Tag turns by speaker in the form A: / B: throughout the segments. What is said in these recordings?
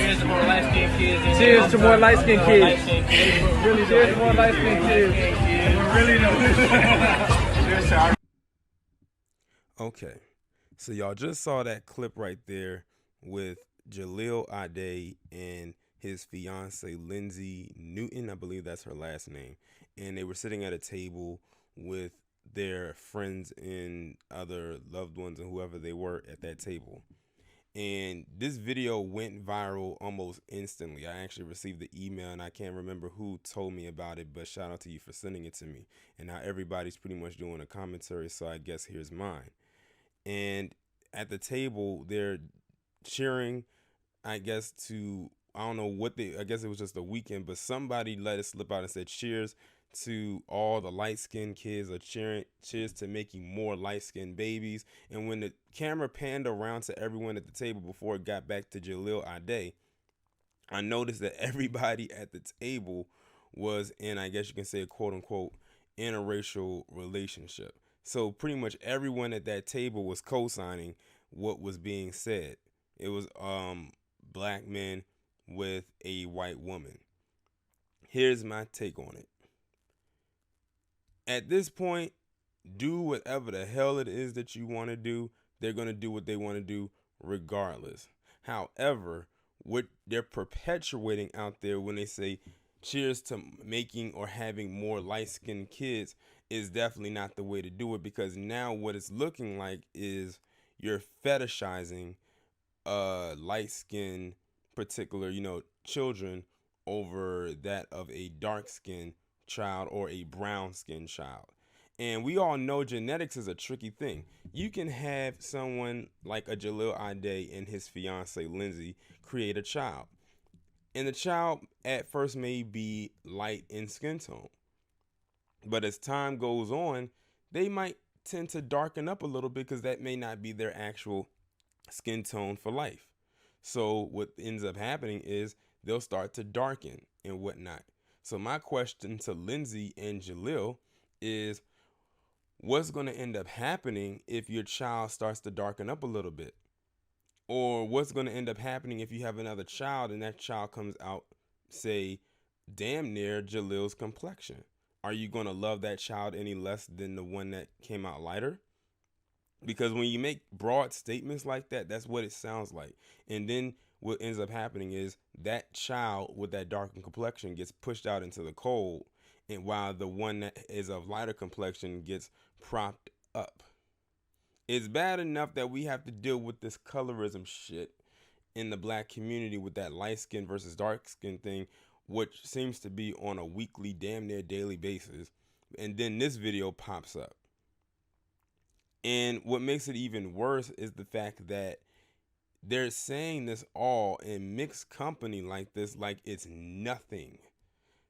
A: Cheers to more light skinned kids.
B: Cheers to more light skinned kids.
A: Really,
B: cheers to more light skinned kids.
A: Really know. Cheers to our.
C: Okay, so y'all just saw that clip right there with Jaleel Ade and his fiance Lindsay Newton, I believe that's her last name, and they were sitting at a table with their friends and other loved ones and whoever they were at that table. And this video went viral almost instantly. I actually received the email, and I can't remember who told me about it, but shout out to you for sending it to me. And now everybody's pretty much doing a commentary, so I guess here's mine. And at the table, they're cheering, I guess, I don't know what I guess it was just a weekend, but somebody let it slip out and said, cheers to all the light-skinned kids, or cheers to making more light-skinned babies. And when the camera panned around to everyone at the table before it got back to Jaleel Ade, I noticed that everybody at the table was in, I guess you can say, a quote-unquote interracial relationship. So pretty much everyone at that table was co-signing what was being said. It was black men with a white woman. Here's my take on it. At this point, do whatever the hell it is that you want to do. They're going to do what they want to do regardless. However, what they're perpetuating out there when they say cheers to making or having more light-skinned kids is definitely not the way to do it, because now what it's looking like is you're fetishizing light-skinned particular, children over that of a dark-skinned child or a brown-skinned child. And we all know genetics is a tricky thing. You can have someone like a Jaleel Ade and his fiance Lindsay create a child, and the child at first may be light in skin tone, but as time goes on, they might tend to darken up a little bit because that may not be their actual skin tone for life. So what ends up happening is they'll start to darken and whatnot. So my question to Lindsay and Jaleel is, what's going to end up happening if your child starts to darken up a little bit? Or what's going to end up happening if you have another child and that child comes out, say, damn near Jaleel's complexion? Are you going to love that child any less than the one that came out lighter? Because when you make broad statements like that, that's what it sounds like. And then what ends up happening is that child with that darkened complexion gets pushed out into the cold, and while the one that is of lighter complexion gets propped up. It's bad enough that we have to deal with this colorism shit in the black community with that light skin versus dark skin thing, which seems to be on a weekly, damn near daily basis. And then this video pops up. And what makes it even worse is the fact that they're saying this all in mixed company like this, like it's nothing.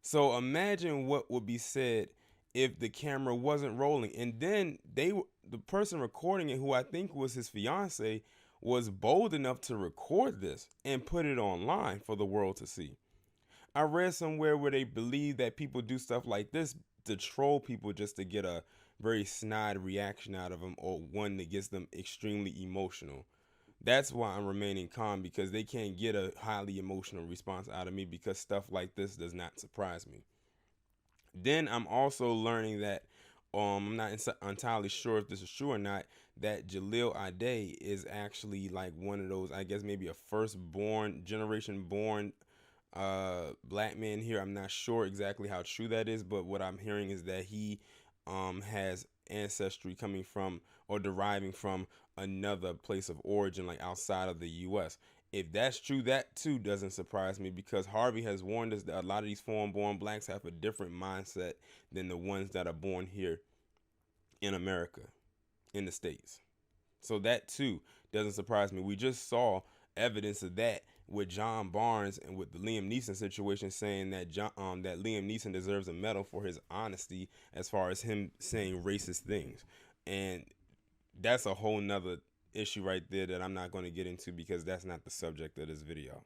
C: So imagine what would be said if the camera wasn't rolling. And then the person recording it, who I think was his fiance, was bold enough to record this and put it online for the world to see. I read somewhere where they believe that people do stuff like this to troll people just to get a very snide reaction out of them, or one that gets them extremely emotional. That's why I'm remaining calm, because they can't get a highly emotional response out of me, because stuff like this does not surprise me. Then I'm also learning that I'm not entirely sure if this is true or not, that Jaleel Ade is actually like one of those, I guess maybe a generation born black man here. I'm not sure exactly how true that is, but what I'm hearing is that he has ancestry coming from or deriving from another place of origin, like outside of the U.S. If that's true, that too doesn't surprise me, because Harvey has warned us that a lot of these foreign-born blacks have a different mindset than the ones that are born here in America, in the States. So that too doesn't surprise me. We just saw evidence of that with John Barnes and with the Liam Neeson situation, saying that that Liam Neeson deserves a medal for his honesty as far as him saying racist things. And that's a whole nother issue right there that I'm not going to get into, because that's not the subject of this video.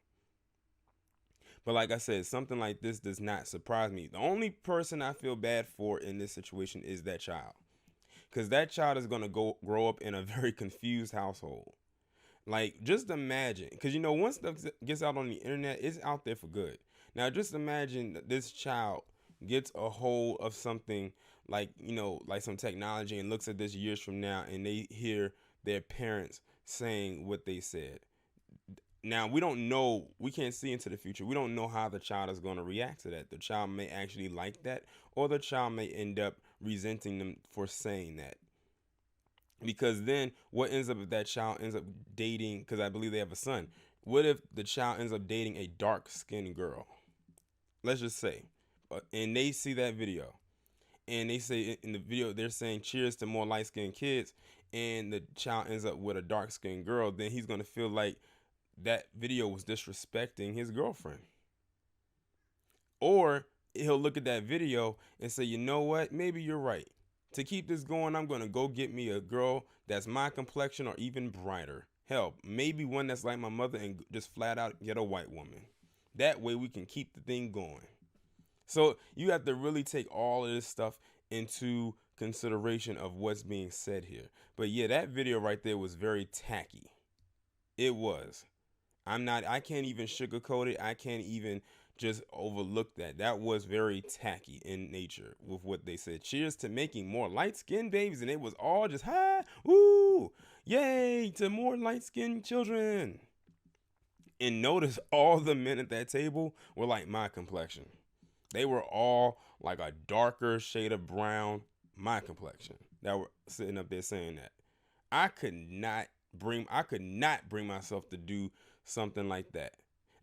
C: But like I said, something like this does not surprise me. The only person I feel bad for in this situation is that child, because that child is going to grow up in a very confused household. Like, just imagine, because you know, once stuff gets out on the internet, it's out there for good. Now, just imagine that this child gets a hold of something like, you know, like some technology and looks at this years from now and they hear their parents saying what they said. Now, we don't know, we can't see into the future. We don't know how the child is going to react to that. The child may actually like that, or the child may end up resenting them for saying that. Because then what ends up if that child ends up dating, because I believe they have a son, what if the child ends up dating a dark skinned girl? Let's just say, and they see that video and they say in the video, they're saying cheers to more light skinned kids, and the child ends up with a dark skinned girl, then he's going to feel like that video was disrespecting his girlfriend. Or he'll look at that video and say, you know what, maybe you're right. To keep this going, I'm going to go get me a girl that's my complexion or even brighter. Hell, maybe one that's like my mother, and just flat out get a white woman. That way we can keep the thing going. So you have to really take all of this stuff into consideration of what's being said here. But yeah, that video right there was very tacky. It was. I can't even sugarcoat it. I can't even just overlook that. That was very tacky in nature with what they said. Cheers to making more light-skinned babies. And it was all just, hi, woo, yay, to more light-skinned children. And notice all the men at that table were like my complexion. They were all like a darker shade of brown, my complexion, that were sitting up there saying that. I could not bring myself to do something like that.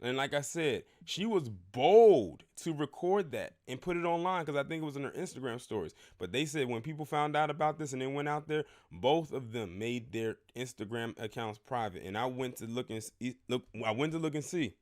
C: And like I said, she was bold to record that and put it online, because I think it was in her Instagram stories. But they said when people found out about this and they went out there, both of them made their Instagram accounts private. And I went to look and see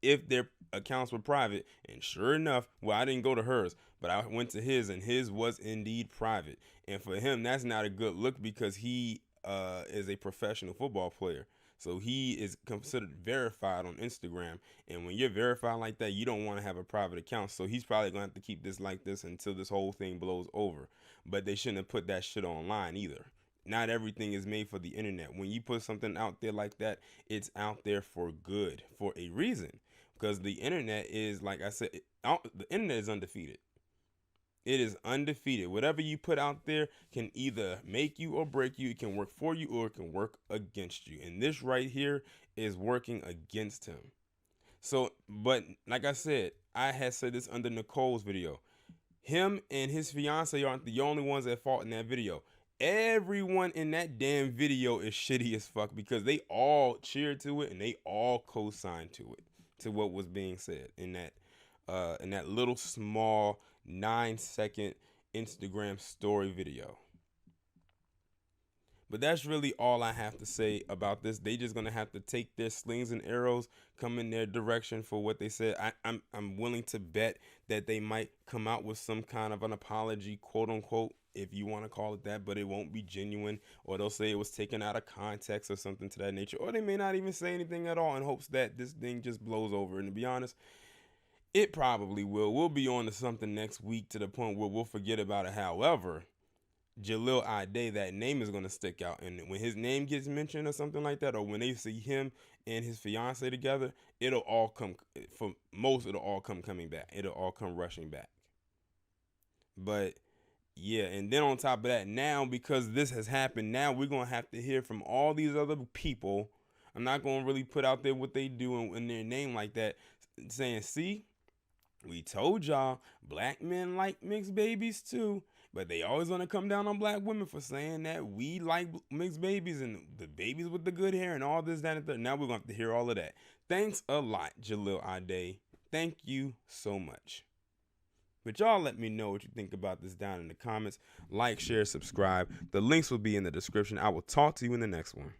C: if their accounts were private. And sure enough, well, I didn't go to hers, but I went to his, and his was indeed private. And for him, that's not a good look, because he is a professional football player. So he is considered verified on Instagram. And when you're verified like that, you don't want to have a private account. So he's probably going to have to keep this like this until this whole thing blows over. But they shouldn't have put that shit online either. Not everything is made for the internet. When you put something out there like that, it's out there for good, for a reason. Because the internet is, like I said, the internet is undefeated. It is undefeated. Whatever you put out there can either make you or break you. It can work for you or it can work against you. And this right here is working against him. So, but like I said, I had said this under Nicole's video. Him and his fiance aren't the only ones at fault in that video. Everyone in that damn video is shitty as fuck, because they all cheered to it and they all co-signed to it, to what was being said in that little small 9-second Instagram story video. But that's really all I have to say about this. They just gonna have to take their slings and arrows, come in their direction for what they said. I'm willing to bet that they might come out with some kind of an apology, quote unquote, if you want to call it that, but it won't be genuine, or they'll say it was taken out of context or something to that nature, or they may not even say anything at all in hopes that this thing just blows over. And to be honest, it probably will. We'll be on to something next week to the point where we'll forget about it. However, Jalil Ade, that name is going to stick out. And when his name gets mentioned or something like that, or when they see him and his fiance together, it'll all come coming back. It'll all come rushing back. But yeah, and then on top of that, now because this has happened, now we're going to have to hear from all these other people. I'm not going to really put out there what they do in their name like that, saying, see, we told y'all black men like mixed babies too, but they always want to come down on black women for saying that we like mixed babies and the babies with the good hair and all this, that, and third. Now we're going to have to hear all of that. Thanks a lot, Jalil Ade. Thank you so much. But y'all let me know what you think about this down in the comments. Like, share, subscribe. The links will be in the description. I will talk to you in the next one.